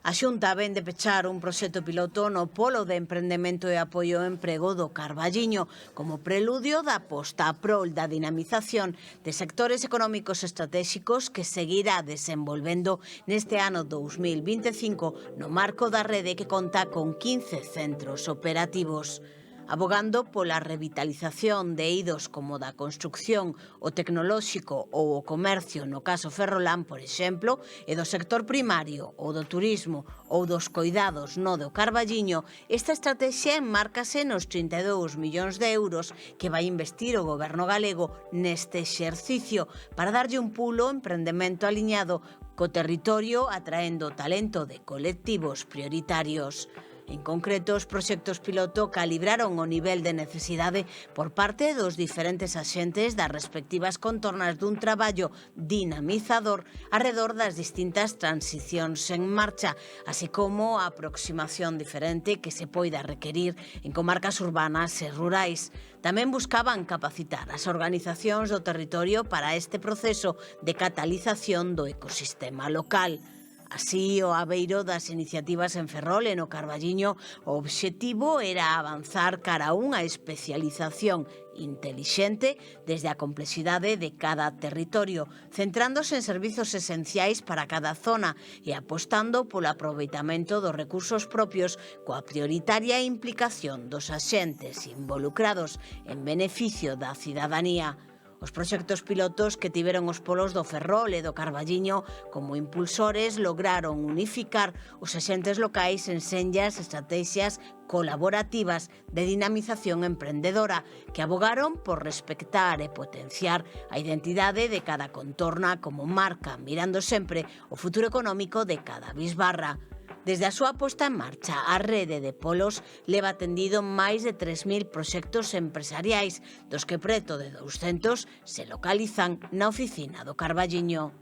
A Xunta vén de pechar un proxecto piloto no Polo de Emprendemento e Apoio ao Emprego do Carballiño como preludio da aposta a prol da dinamización de sectores económicos estratéxicos que seguirá desenvolvendo neste ano 2025 no marco da rede que conta con 15 centros operativos. Abogando pola revitalización de eidos como da construcción, o tecnolóxico ou o comercio no caso Ferrolán, por exemplo, e do sector primario ou do turismo ou dos coidados no do Carballiño, esta estratexia enmárcase nos 32 millóns de euros que vai investir o goberno galego neste exercicio para darlle un pulo ao emprendemento aliñado co territorio atraendo talento de colectivos prioritarios. En concreto, os proxectos piloto calibraron o nivel de necesidade por parte dos diferentes axentes das respectivas contornas dun traballo dinamizador arredor das distintas transicións en marcha, así como a aproximación diferente que se poida requerir en comarcas urbanas e rurais. Tamén buscaban capacitar as organizacións do territorio para este proceso de catalización do ecosistema local. Así, ao abeiro das iniciativas en Ferrol e no Carballiño, o obxectivo era avanzar cara a unha especialización intelixente desde a complexidade de cada territorio, centrándose en servizos esenciais para cada zona e apostando polo aproveitamento dos recursos propios coa prioritaria implicación dos axentes involucrados en beneficio da cidadanía. Os proxectos pilotos que tiveron os polos do Ferrol e do Carballiño como impulsores lograron unificar os axentes locais en senllas estrategias colaborativas de dinamización emprendedora que abogaron por respectar e potenciar a identidade de cada contorna como marca, mirando sempre o futuro económico de cada bisbarra. Desde a súa posta en marcha, a rede de polos leva atendido máis de 3.000 proxectos empresariais, dos que preto de 200 se localizan na oficina do Carballiño.